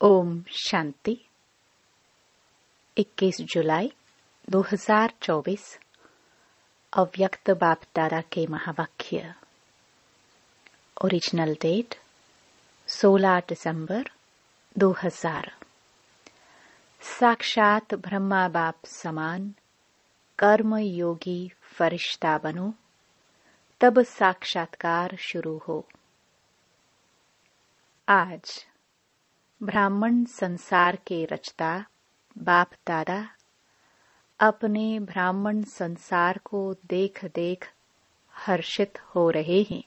ओम शांति। 21 जुलाई 2024 अव्यक्त बाप दादा के महावाक्य। ओरिजिनल डेट 16 दिसंबर 2000। साक्षात ब्रह्मा बाप समान कर्म योगी फरिश्ता बनो, तब साक्षात्कार शुरू हो। आज ब्राह्मण संसार के रचता बाप दादा अपने ब्राह्मण संसार को देख देख हर्षित हो रहे हैं।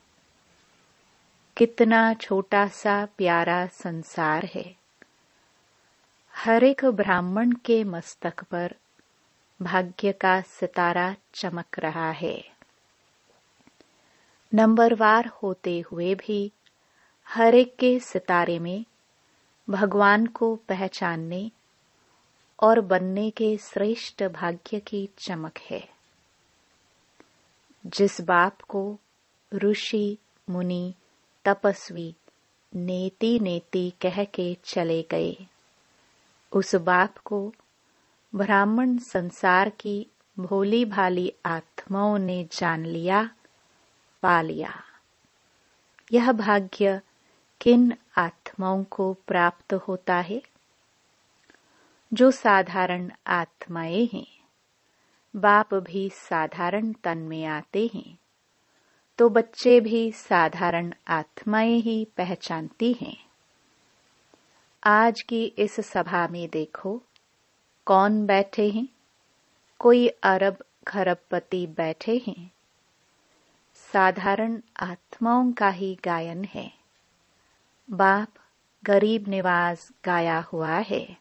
कितना छोटा सा प्यारा संसार है। हर एक ब्राह्मण के मस्तक पर भाग्य का सितारा चमक रहा है। नंबरवार होते हुए भी हर एक के सितारे में भगवान को पहचानने और बनने के श्रेष्ठ भाग्य की चमक है। जिस बाप को ऋषि मुनि तपस्वी नेति नेति कह के चले गए, उस बाप को ब्राह्मण संसार की भोली भाली आत्माओं ने जान लिया, पा लिया। यह भाग्य किन आत्माओं को प्राप्त होता है? जो साधारण आत्माएं हैं। बाप भी साधारण तन में आते हैं, तो बच्चे भी साधारण आत्माएं ही पहचानती हैं। आज की इस सभा में देखो, कौन बैठे हैं? कोई अरब खरबपति बैठे हैं। साधारण आत्माओं का ही गायन है। बाप गरीब निवास गाया हुआ है।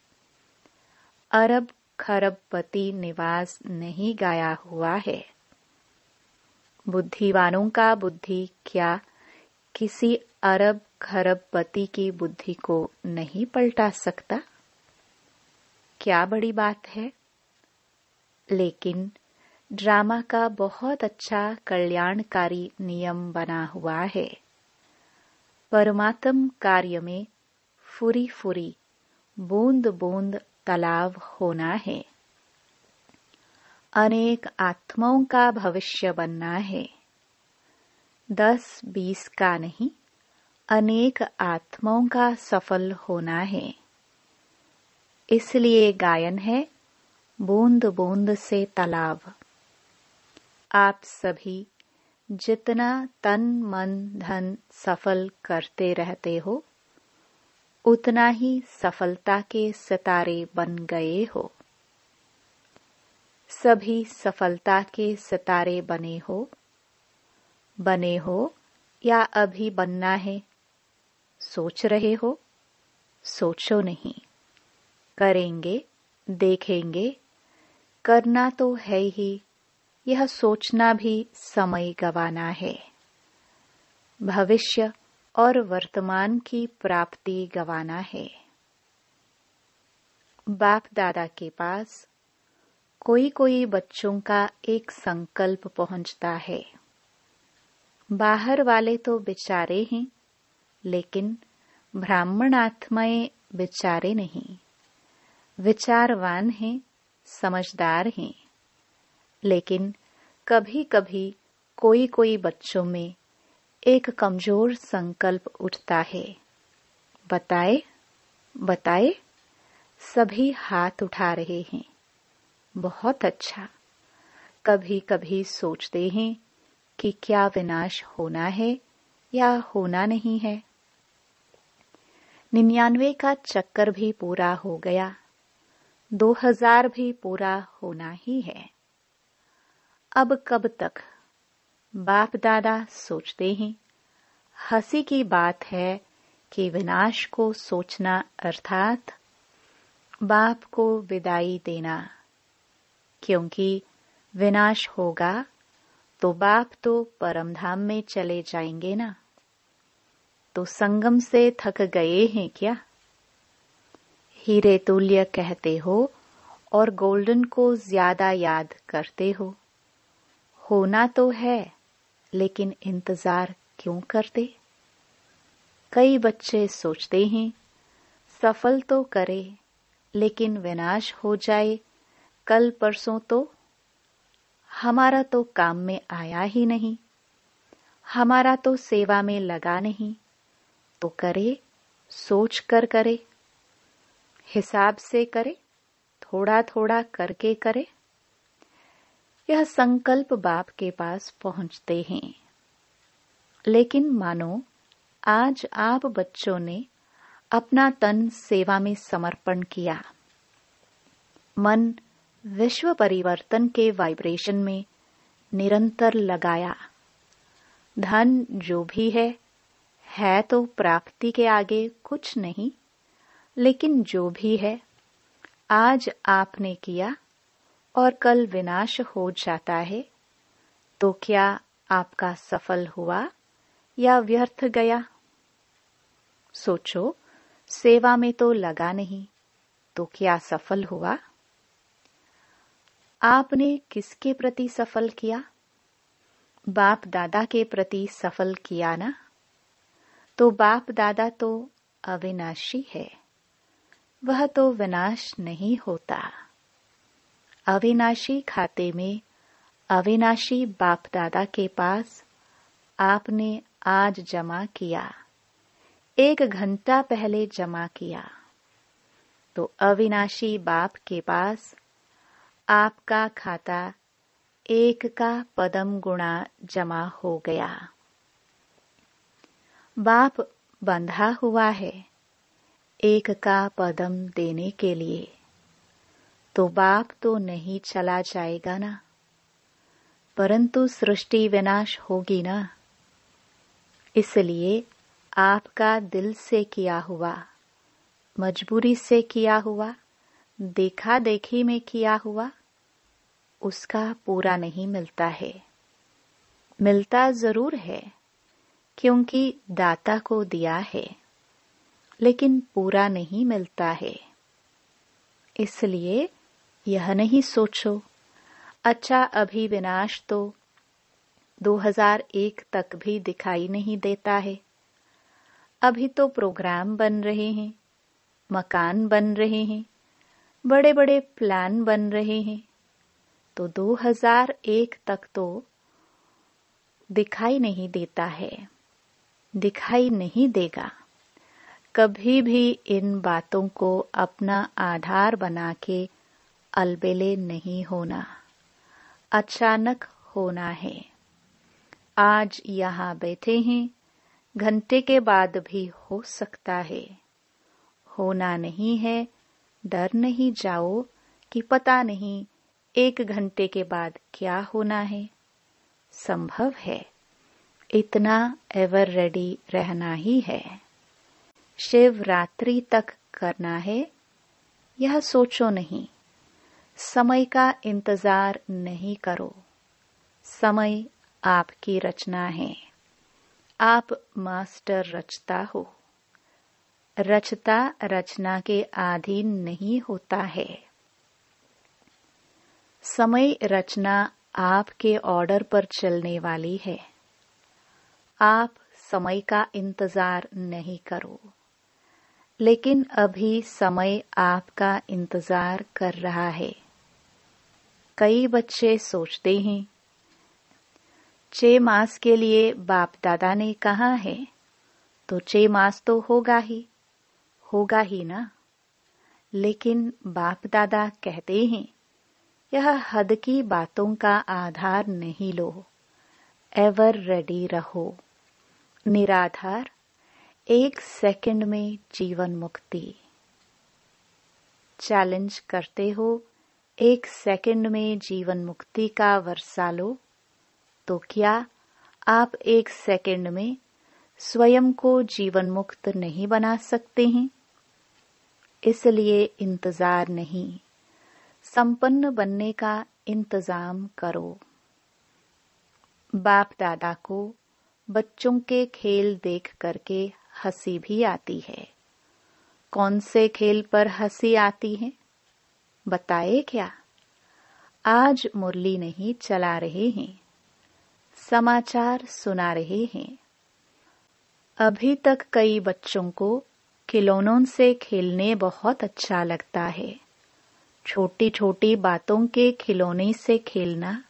अरब खरबपति निवास नहीं गाया हुआ है। बुद्धिवानों का बुद्धि क्या किसी अरब खरबपति की बुद्धि को नहीं पलटा सकता? क्या बड़ी बात है। लेकिन ड्रामा का बहुत अच्छा कल्याणकारी नियम बना हुआ है। परमात्म कार्य में फुरी फुरी बूंद बूंद तालाब होना है। अनेक आत्माओं का भविष्य बनना है। 10-20 का नहीं, अनेक आत्माओं का सफल होना है। इसलिए गायन है बूंद बूंद से तालाब। आप सभी जितना तन मन धन सफल करते रहते हो, उतना ही सफलता के सितारे बन गए हो। सभी सफलता के सितारे बने हो या अभी बनना है? सोच रहे हो? सोचो नहीं। करेंगे, देखेंगे। करना तो है ही, यह सोचना भी समय गंवाना है। भविष्य और वर्तमान की प्राप्ति गंवाना है। बाप दादा के पास कोई कोई बच्चों का एक संकल्प पहुंचता है। बाहर वाले तो बेचारे हैं, लेकिन ब्राह्मण आत्माएं बेचारे नहीं। विचारवान हैं, समझदार हैं। लेकिन कभी कभी कोई कोई बच्चों में एक कमजोर संकल्प उठता है। बताए बताए, सभी हाथ उठा रहे हैं। बहुत अच्छा। कभी कभी सोचते हैं कि क्या विनाश होना है या होना नहीं है। 99 का चक्कर भी पूरा हो गया, 2000 भी पूरा होना ही है। अब कब तक? बाप दादा सोचते हैं। हंसी की बात है कि विनाश को सोचना अर्थात बाप को विदाई देना। क्योंकि विनाश होगा तो बाप तो परमधाम में चले जाएंगे ना। तो संगम से थक गए हैं क्या? हीरे तुल्य कहते हो और गोल्डन को ज्यादा याद करते हो। होना तो है, लेकिन इंतजार क्यों करते? कई बच्चे सोचते हैं सफल तो करे, लेकिन विनाश हो जाए कल परसों तो हमारा तो काम में आया ही नहीं, हमारा तो सेवा में लगा नहीं, तो करे सोच कर करे, हिसाब से करे, थोड़ा थोड़ा करके करे। यह संकल्प बाप के पास पहुंचते हैं। लेकिन मानो आज आप बच्चों ने अपना तन सेवा में समर्पण किया, मन विश्व परिवर्तन के वाइब्रेशन में निरंतर लगाया। धन जो भी है तो प्राप्ति के आगे कुछ नहीं, लेकिन जो भी है आज आपने किया और कल विनाश हो जाता है, तो क्या आपका सफल हुआ या व्यर्थ गया? सोचो, सेवा में तो लगा नहीं, तो क्या सफल हुआ? आपने किसके प्रति सफल किया? बाप दादा के प्रति सफल किया ना? तो बाप दादा तो अविनाशी है, वह तो विनाश नहीं होता। अविनाशी खाते में अविनाशी बाप दादा के पास आपने आज जमा किया, 1 घंटा पहले जमा किया, तो अविनाशी बाप के पास आपका खाता 1 का पदम गुणा जमा हो गया। बाप बंधा हुआ है 1 का पदम देने के लिए, तो बाप तो नहीं चला जाएगा ना, परंतु सृष्टि विनाश होगी ना। इसलिए आपका दिल से किया हुआ, मजबूरी से किया हुआ, देखा देखी में किया हुआ, उसका पूरा नहीं मिलता है। मिलता जरूर है, क्योंकि दाता को दिया है, लेकिन पूरा नहीं मिलता है। इसलिए यह नहीं सोचो, अच्छा अभी विनाश तो 2001 तक भी दिखाई नहीं देता है, अभी तो प्रोग्राम बन रहे हैं, मकान बन रहे हैं, बड़े बड़े प्लान बन रहे हैं, तो 2001 तक तो दिखाई नहीं देता है, दिखाई नहीं देगा। कभी भी इन बातों को अपना आधार बना के अलबेले नहीं होना, अचानक होना है। आज यहाँ बैठे हैं, घंटे के बाद भी हो सकता है। होना नहीं है, डर नहीं जाओ कि पता नहीं 1 घंटे के बाद क्या होना है। संभव है, इतना एवर रेडी रहना ही है। शिवरात्रि तक करना है, यह सोचो नहीं। समय का इंतजार नहीं करो, समय आपकी रचना है। आप मास्टर रचता हो, रचता रचना के अधीन नहीं होता है। समय रचना आपके ऑर्डर पर चलने वाली है। आप समय का इंतजार नहीं करो, लेकिन अभी समय आपका इंतजार कर रहा है। कई बच्चे सोचते हैं 6 मास के लिए बाप दादा ने कहा है, तो 6 मास तो होगा ही ना। लेकिन बाप दादा कहते हैं यह हद की बातों का आधार नहीं लो, एवर रेडी रहो। निराधार 1 सेकंड में जीवन मुक्ति। चैलेंज करते हो 1 सेकंड में जीवन मुक्ति का वर्षा लो, तो क्या आप 1 सेकंड में स्वयं को जीवन मुक्त नहीं बना सकते हैं? इसलिए इंतजार नहीं, संपन्न बनने का इंतजाम करो। बाप दादा को बच्चों के खेल देख करके हंसी भी आती है। कौन से खेल पर हंसी आती है बताए क्या? आज मुरली नहीं चला रहे हैं, समाचार सुना रहे हैं। अभी तक कई बच्चों को खिलौनों से खेलने बहुत अच्छा लगता है। छोटी छोटी बातों के खिलौने से खेलना,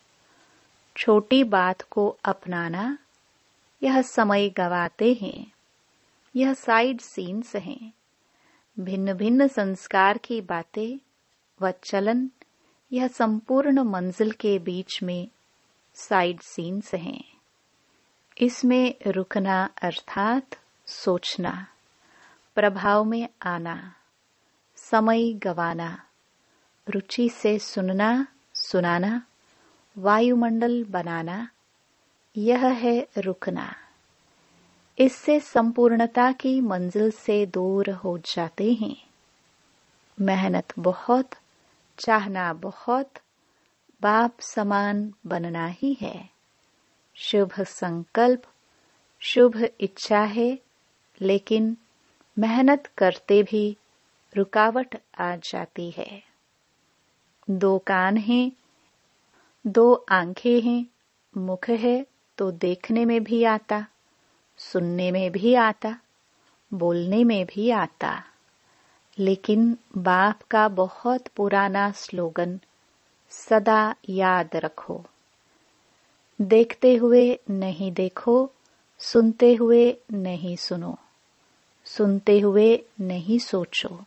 छोटी बात को अपनाना, यह समय गवाते हैं। यह साइड सीन्स हैं। भिन्न भिन्न संस्कार की बातें व चलन, यह संपूर्ण मंजिल के बीच में साइड सीन्स हैं। इसमें रुकना अर्थात सोचना, प्रभाव में आना, समय गवाना, रुचि से सुनना सुनाना, वायुमंडल बनाना, यह है रुकना। इससे संपूर्णता की मंजिल से दूर हो जाते हैं। मेहनत बहुत, चाहना बहुत, बाप समान बनना ही है। शुभ संकल्प, शुभ इच्छा है, लेकिन मेहनत करते भी रुकावट आ जाती है। 2 कान हैं, 2 आंखें हैं, मुख है तो देखने में भी आता, सुनने में भी आता, बोलने में भी आता। लेकिन बाप का बहुत पुराना स्लोगन सदा याद रखो। देखते हुए नहीं देखो, सुनते हुए नहीं सुनो, सुनते हुए नहीं सोचो,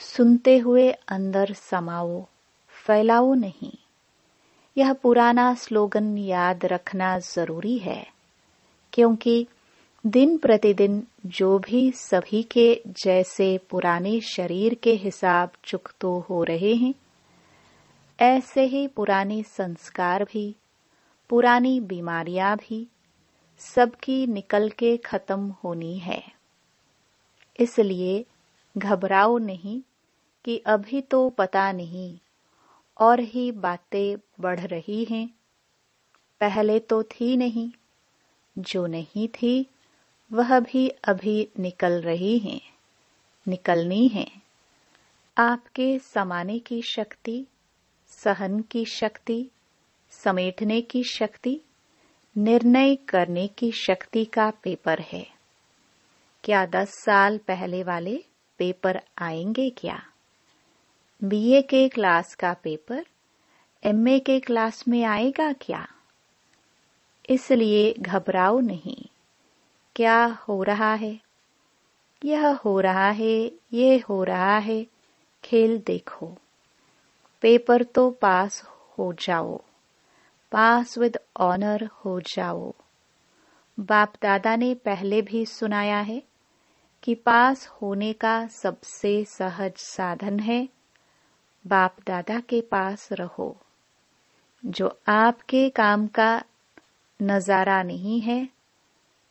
सुनते हुए अंदर समाओ, फैलाओ नहीं। यह पुराना स्लोगन याद रखना जरूरी है, क्योंकि दिन प्रतिदिन जो भी सभी के जैसे पुराने शरीर के हिसाब चुकतो हो रहे हैं, ऐसे ही पुराने संस्कार भी, पुरानी बीमारियां भी सबकी निकल के खत्म होनी है। इसलिए घबराओ नहीं कि अभी तो पता नहीं और ही बातें बढ़ रही हैं। पहले तो थी नहीं, जो नहीं थी वह भी अभी निकल रही है, निकलनी है। आपके समाने की शक्ति, सहन की शक्ति, समेटने की शक्ति, निर्णय करने की शक्ति का पेपर है। क्या 10 साल पहले वाले पेपर आएंगे क्या? बीए के क्लास का पेपर एमए के क्लास में आएगा क्या? इसलिए घबराओ नहीं। क्या हो रहा है? यह हो रहा है, ये हो रहा है, खेल देखो। पेपर तो पास हो जाओ, पास विद ऑनर हो जाओ। बाप दादा ने पहले भी सुनाया है कि पास होने का सबसे सहज साधन है बाप दादा के पास रहो। जो आपके काम का नजारा नहीं है,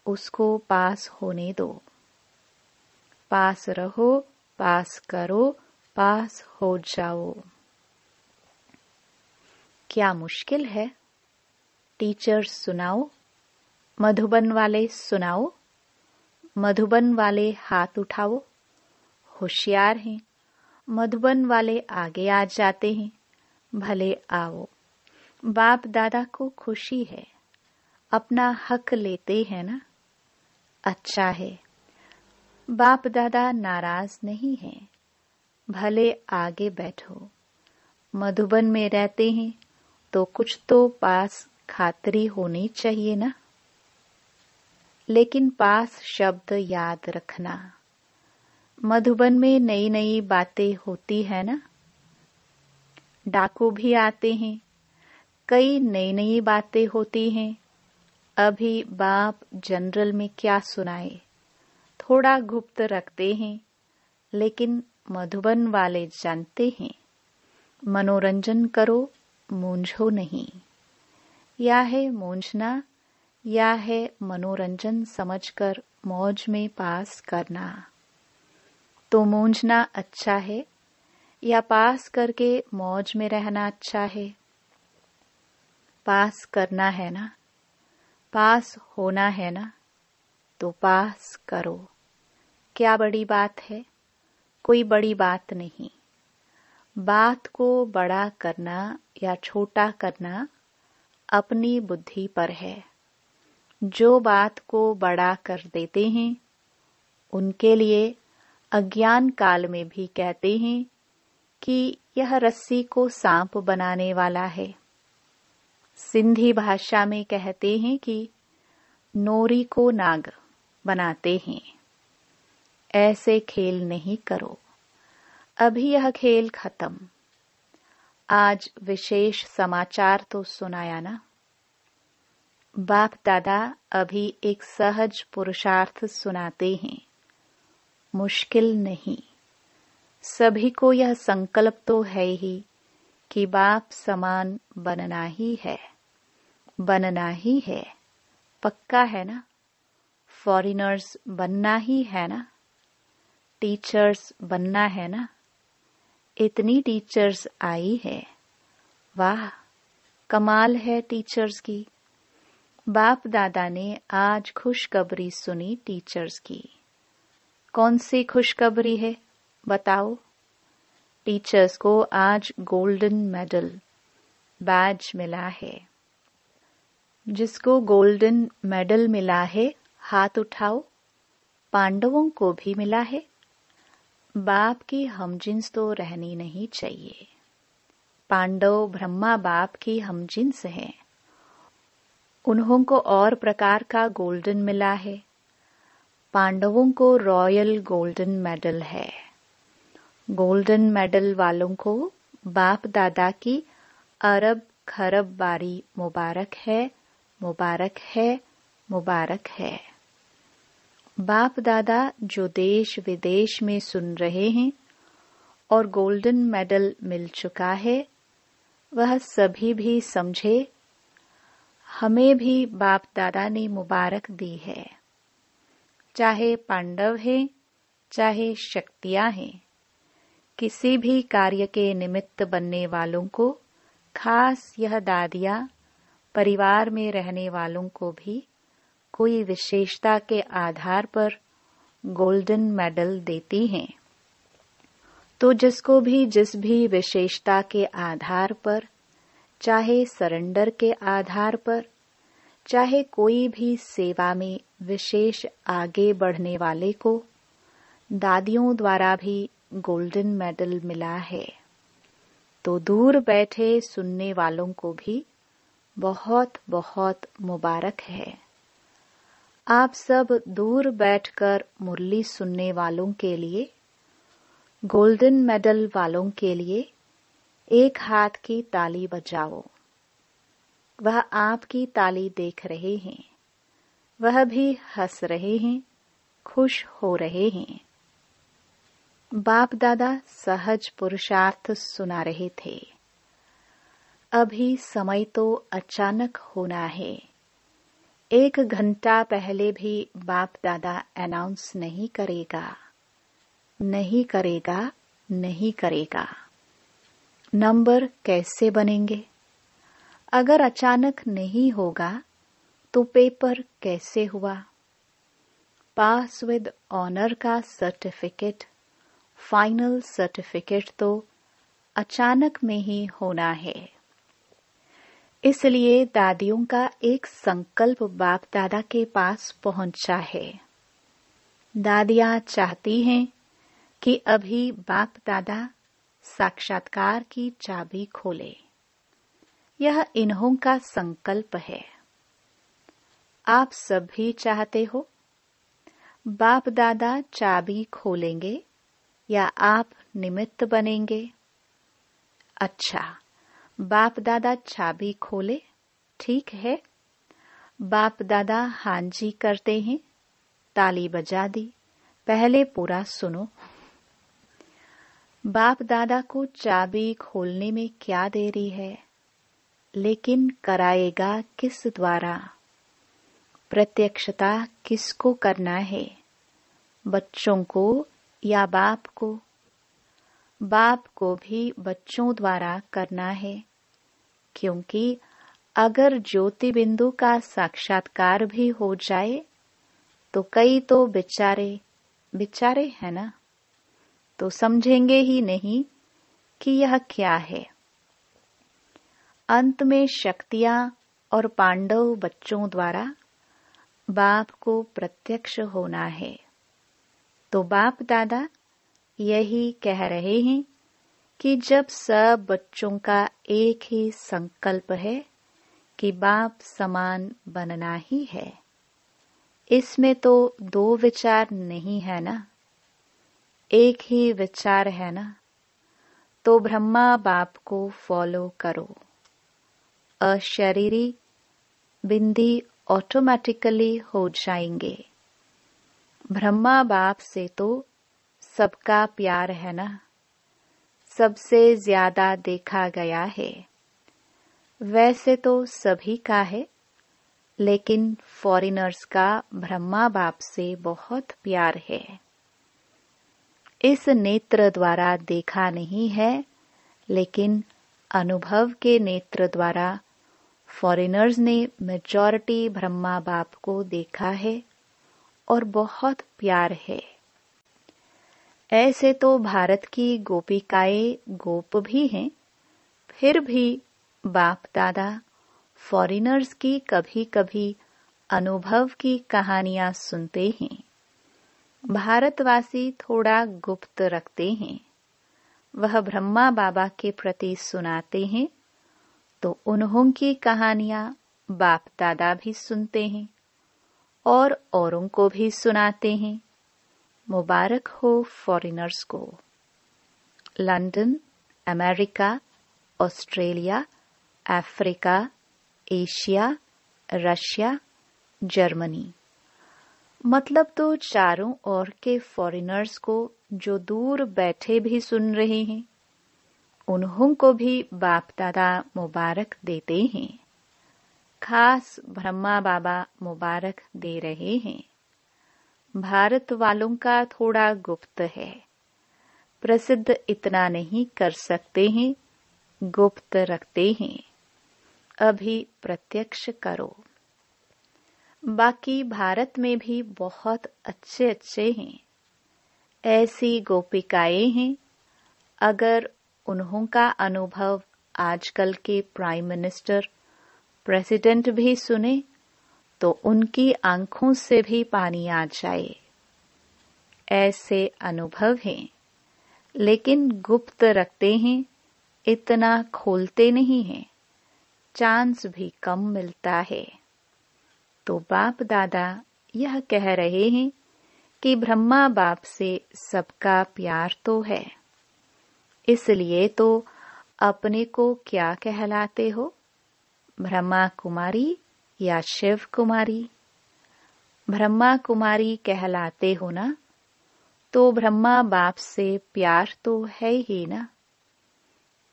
उसको पास होने दो। पास रहो, पास करो, पास हो जाओ। क्या मुश्किल है? टीचर्स सुनाओ, मधुबन वाले सुनाओ, मधुबन वाले हाथ उठाओ। होशियार हैं, मधुबन वाले आगे आ जाते हैं, भले आओ। बाप दादा को खुशी है, अपना हक लेते हैं ना, अच्छा है। बाप दादा नाराज नहीं हैं, भले आगे बैठो। मधुबन में रहते हैं तो कुछ तो पास खातरी होनी चाहिए ना। लेकिन पास शब्द याद रखना। मधुबन में नई नई बातें होती है ना। डाकू भी आते हैं, कई नई नई बातें होती हैं। अभी बाप जनरल में क्या सुनाए, थोड़ा गुप्त रखते हैं, लेकिन मधुबन वाले जानते हैं। मनोरंजन करो, मूंझो नहीं। या है मूंझना, या है मनोरंजन समझकर मौज में पास करना। तो मूंझना अच्छा है या पास करके मौज में रहना अच्छा है? पास करना है ना, पास होना है ना, तो पास करो। क्या बड़ी बात है? कोई बड़ी बात नहीं। बात को बड़ा करना या छोटा करना अपनी बुद्धि पर है। जो बात को बड़ा कर देते हैं, उनके लिए अज्ञान काल में भी कहते हैं कि यह रस्सी को सांप बनाने वाला है। सिंधी भाषा में कहते हैं कि नोरी को नाग बनाते हैं। ऐसे खेल नहीं करो, अभी यह खेल खत्म। आज विशेष समाचार तो सुनाया ना। बाप दादा अभी एक सहज पुरुषार्थ सुनाते हैं, मुश्किल नहीं। सभी को यह संकल्प तो है ही कि बाप समान बनना ही है, बनना ही है। पक्का है ना? फॉरेनर्स बनना ही है ना? टीचर्स बनना है ना? इतनी टीचर्स आई है, वाह कमाल है टीचर्स की। बाप दादा ने आज खुशखबरी सुनी टीचर्स की। कौन सी खुशखबरी है बताओ? टीचर्स को आज गोल्डन मेडल बैज मिला है। जिसको गोल्डन मेडल मिला है हाथ उठाओ। पांडवों को भी मिला है। बाप की हमजिन्स तो रहनी नहीं चाहिए। पांडव ब्रह्मा बाप की हमजिन्स हैं। उन्हों को और प्रकार का गोल्डन मिला है। पांडवों को रॉयल गोल्डन मेडल है। गोल्डन मेडल वालों को बाप दादा की अरब खरब बारी मुबारक है, मुबारक है, मुबारक है। बाप दादा जो देश विदेश में सुन रहे हैं और गोल्डन मेडल मिल चुका है, वह सभी भी समझे हमें भी बाप दादा ने मुबारक दी है। चाहे पांडव हैं, चाहे शक्तियां हैं, किसी भी कार्य के निमित्त बनने वालों को, खास यह दादियां परिवार में रहने वालों को भी कोई विशेषता के आधार पर गोल्डन मेडल देती हैं। तो जिसको भी जिस भी विशेषता के आधार पर, चाहे सरेंडर के आधार पर, चाहे कोई भी सेवा में विशेष आगे बढ़ने वाले को दादियों द्वारा भी गोल्डन मेडल मिला है, तो दूर बैठे सुनने वालों को भी बहुत बहुत मुबारक है। आप सब दूर बैठकर मुरली सुनने वालों के लिए, गोल्डन मेडल वालों के लिए एक हाथ की ताली बजाओ। वह आपकी ताली देख रहे हैं, वह भी हंस रहे हैं, खुश हो रहे हैं। बाप दादा सहज पुरुषार्थ सुना रहे थे। अभी समय तो अचानक होना है। 1 घंटा पहले भी बाप दादा अनाउंस नहीं करेगा, नहीं करेगा, नहीं करेगा। नंबर कैसे बनेंगे? अगर अचानक नहीं होगा तो पेपर कैसे हुआ? पास विद ऑनर का सर्टिफिकेट, फाइनल सर्टिफिकेट तो अचानक में ही होना है। इसलिए दादियों का एक संकल्प बाप दादा के पास पहुंचा है। दादियां चाहती हैं कि अभी बाप दादा साक्षात्कार की चाबी खोले। यह इन्हों का संकल्प है। आप सब भी चाहते हो? बाप दादा चाबी खोलेंगे या आप निमित्त बनेंगे? अच्छा, बाप दादा चाबी खोले, ठीक है। बाप दादा हाँ जी करते हैं, ताली बजा दी। पहले पूरा सुनो। बाप दादा को चाबी खोलने में क्या देरी है, लेकिन कराएगा किस द्वारा? प्रत्यक्षता किसको करना है, बच्चों को या बाप को? बाप को भी बच्चों द्वारा करना है, क्योंकि अगर ज्योति बिंदु का साक्षात्कार भी हो जाए तो कई तो बेचारे है ना, तो समझेंगे ही नहीं कि यह क्या है। अंत में शक्तियां और पांडव बच्चों द्वारा बाप को प्रत्यक्ष होना है। तो बाप दादा यही कह रहे हैं कि जब सब बच्चों का एक ही संकल्प है कि बाप समान बनना ही है, इसमें तो दो विचार नहीं है ना, एक ही विचार है ना, तो ब्रह्मा बाप को फॉलो करो। अशरीरी बिंदी ऑटोमेटिकली हो जाएंगे। ब्रह्मा बाप से तो सबका प्यार है ना, सबसे ज्यादा देखा गया है। वैसे तो सभी का है, लेकिन फॉरेनर्स का ब्रह्मा बाप से बहुत प्यार है। इस नेत्र द्वारा देखा नहीं है, लेकिन अनुभव के नेत्र द्वारा फॉरेनर्स ने मेजॉरिटी ब्रह्मा बाप को देखा है और बहुत प्यार है। ऐसे तो भारत की गोपिकाएं गोप भी हैं, फिर भी बाप दादा फॉरेनर्स की कभी कभी अनुभव की कहानियां सुनते हैं। भारतवासी थोड़ा गुप्त रखते हैं। वह ब्रह्मा बाबा के प्रति सुनाते हैं, तो उन्हों की कहानियां बाप दादा भी सुनते हैं और औरों को भी सुनाते हैं। मुबारक हो फॉरेनर्स को। London, America, Australia, Africa, Asia, Russia, Germany, मतलब तो चारों ओर के फॉरेनर्स को जो दूर बैठे भी सुन रहे हैं, उन्हों को भी बाप दादा मुबारक देते हैं। खास ब्रह्मा बाबा मुबारक दे रहे हैं। भारत वालों का थोड़ा गुप्त है, प्रसिद्ध इतना नहीं कर सकते हैं, गुप्त रखते हैं। अभी प्रत्यक्ष करो। बाकी भारत में भी बहुत अच्छे अच्छे हैं, ऐसी गोपिकाएं हैं। अगर उन्हों का अनुभव आजकल के प्राइम मिनिस्टर, प्रेसिडेंट भी सुने तो उनकी आंखों से भी पानी आ जाए। ऐसे अनुभव हैं, लेकिन गुप्त रखते हैं, इतना खोलते नहीं हैं, चांस भी कम मिलता है। तो बाप दादा यह कह रहे हैं कि ब्रह्मा बाप से सबका प्यार तो है, इसलिए तो अपने को क्या कहलाते हो, ब्रह्मा कुमारी या शिव कुमारी? ब्रह्मा कुमारी कहलाते हो ना, तो ब्रह्मा बाप से प्यार तो है ही ना।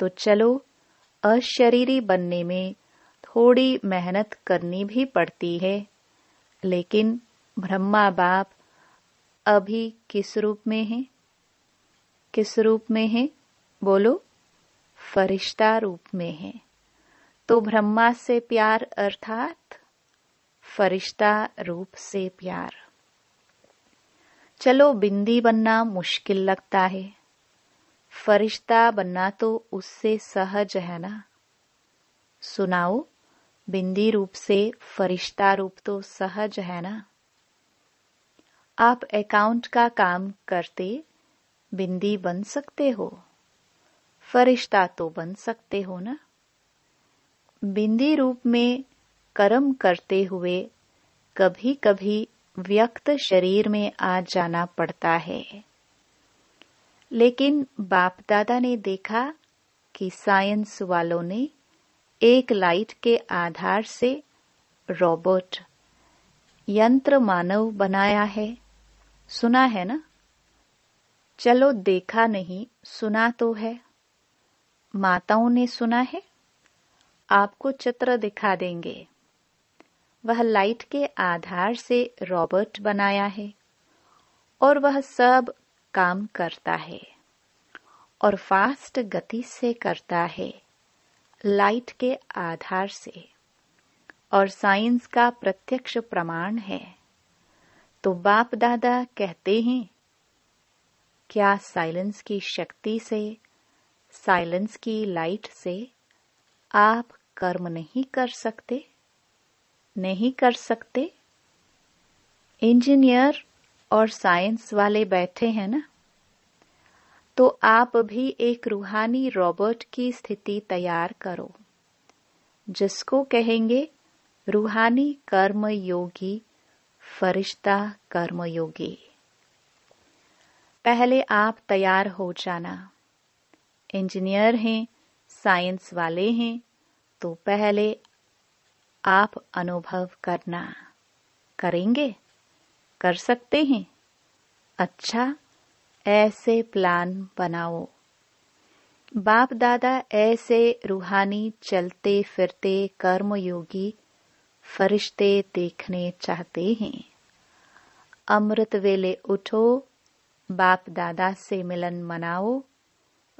तो चलो, अशरीरी बनने में थोड़ी मेहनत करनी भी पड़ती है, लेकिन ब्रह्मा बाप अभी किस रूप में है? किस रूप में है? बोलो, फरिश्ता रूप में है। तो ब्रह्मा से प्यार अर्थात फरिश्ता रूप से प्यार। चलो, बिंदी बनना मुश्किल लगता है, फरिश्ता बनना तो उससे सहज है ना। सुनाओ, बिंदी रूप से फरिश्ता रूप तो सहज है ना। आप अकाउंट का काम करते बिंदी बन सकते हो, फरिश्ता तो बन सकते हो ना। बिंदी रूप में कर्म करते हुए कभी कभी व्यक्त शरीर में आ जाना पड़ता है, लेकिन बाप दादा ने देखा कि साइंस वालों ने एक लाइट के आधार से रोबोट, यंत्र मानव बनाया है। सुना है ना? चलो, देखा नहीं, सुना तो है। माताओं ने सुना है। आपको चित्र दिखा देंगे। वह लाइट के आधार से रोबोट बनाया है और वह सब काम करता है और फास्ट गति से करता है, लाइट के आधार से, और साइंस का प्रत्यक्ष प्रमाण है। तो बाप दादा कहते हैं, क्या साइलेंस की शक्ति से, साइलेंस की लाइट से आप कर्म नहीं कर सकते? नहीं कर सकते? इंजीनियर और साइंस वाले बैठे हैं ना, तो आप भी एक रूहानी रोबोट की स्थिति तैयार करो, जिसको कहेंगे रूहानी कर्मयोगी, फरिश्ता कर्मयोगी। पहले आप तैयार हो जाना। इंजीनियर हैं, साइंस वाले हैं, तो पहले आप अनुभव करना। करेंगे? कर सकते हैं? अच्छा, ऐसे प्लान बनाओ। बाप दादा ऐसे रूहानी चलते फिरते कर्मयोगी फरिश्ते देखने चाहते हैं। अमृत वेले उठो, बाप दादा से मिलन मनाओ,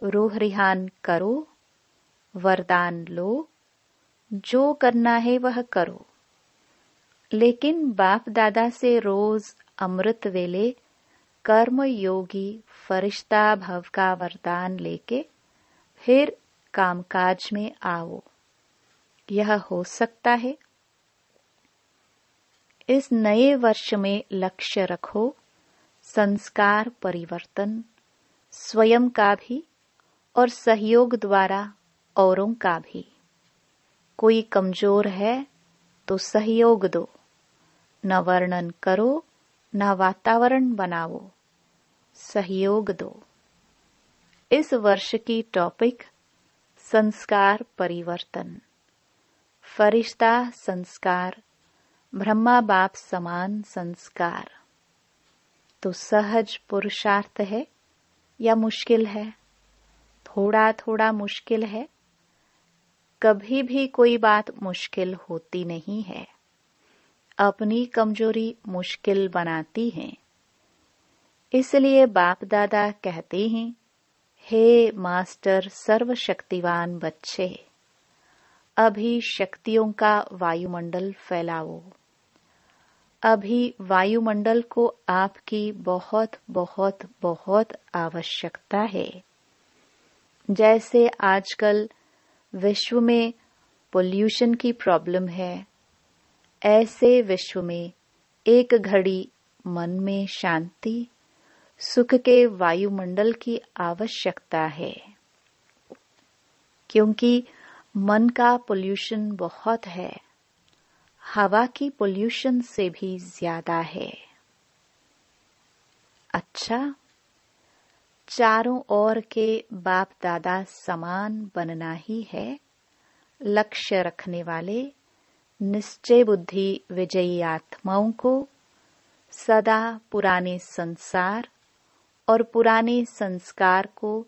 रूह रिहान करो, वरदान लो, जो करना है वह करो। लेकिन बाप दादा से रोज अमृत वेले कर्मयोगी फरिश्ता भव का वरदान लेके फिर कामकाज में आओ। यह हो सकता है? इस नए वर्ष में लक्ष्य रखो संस्कार परिवर्तन, स्वयं का भी और सहयोग द्वारा औरों का भी। कोई कमजोर है तो सहयोग दो, न वर्णन करो, न वातावरण बनाओ, सहयोग दो। इस वर्ष की टॉपिक संस्कार परिवर्तन, फरिश्ता संस्कार, ब्रह्मा बाप समान संस्कार। तो सहज पुरुषार्थ है या मुश्किल है? थोड़ा थोड़ा मुश्किल है। कभी भी कोई बात मुश्किल होती नहीं है। अपनी कमजोरी मुश्किल बनाती है। इसलिए बाप दादा कहते हैं, हे मास्टर सर्वशक्तिवान बच्चे, अभी शक्तियों का वायुमंडल फैलाओ। अभी वायुमंडल को आपकी बहुत बहुत बहुत आवश्यकता है। जैसे आजकल विश्व में पोल्यूशन की प्रॉब्लम है, ऐसे विश्व में एक घड़ी मन में शांति, सुख के वायुमंडल की आवश्यकता है। क्योंकि मन का पोल्यूशन बहुत है, हवा की पोल्यूशन से भी ज्यादा है। अच्छा, चारों ओर के बाप दादा समान बनना ही है लक्ष्य रखने वाले निश्चय बुद्धि विजयी आत्माओं को सदा पुराने संसार और पुराने संस्कार को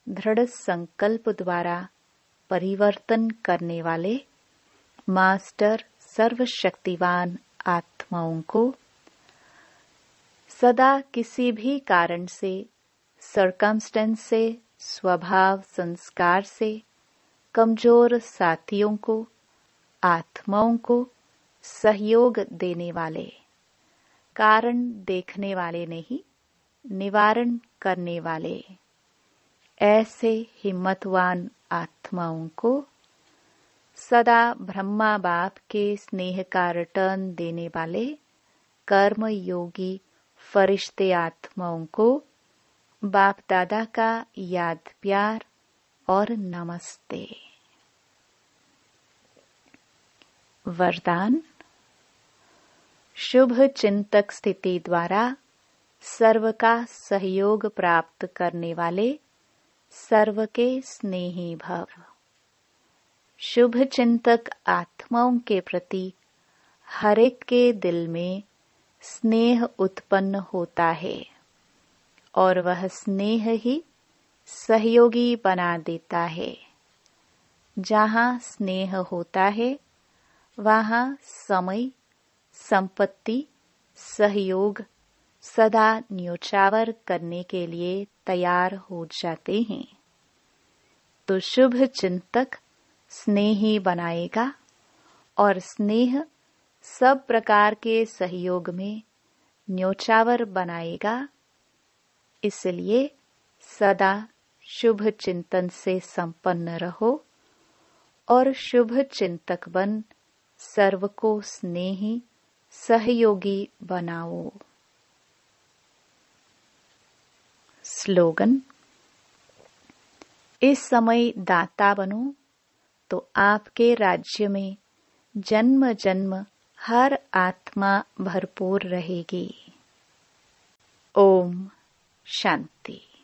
दृढ़ संकल्प द्वारा परिवर्तन करने वाले मास्टर सर्वशक्तिवान आत्माओं को सदा किसी भी कारण से, सर्कमस्टेंस से, स्वभाव संस्कार से कमजोर साथियों को, आत्माओं को सहयोग देने वाले, कारण देखने वाले नहीं, निवारण करने वाले ऐसे हिम्मतवान आत्माओं को सदा ब्रह्मा बाप के स्नेह का रिटर्न देने वाले कर्म योगी फरिश्ते आत्माओं को बाप दादा का याद प्यार और नमस्ते। वरदान। शुभ चिंतक स्थिति द्वारा सर्व का सहयोग प्राप्त करने वाले सर्व के स्नेही भव। शुभ चिंतक आत्माओं के प्रति हर एक के दिल में स्नेह उत्पन्न होता है और वह स्नेह ही सहयोगी बना देता है। जहाँ स्नेह होता है वहाँ समय, संपत्ति, सहयोग सदा न्योछावर करने के लिए तैयार हो जाते हैं। तो शुभ चिंतक स्नेही बनाएगा और स्नेह सब प्रकार के सहयोग में न्योछावर बनाएगा। इसलिए सदा शुभ चिंतन से संपन्न रहो और शुभ चिंतक बन सर्व को स्नेही सहयोगी बनाओ। स्लोगन। इस समय दाता बनो तो आपके राज्य में जन्म जन्म हर आत्मा भरपूर रहेगी। ओम शांति।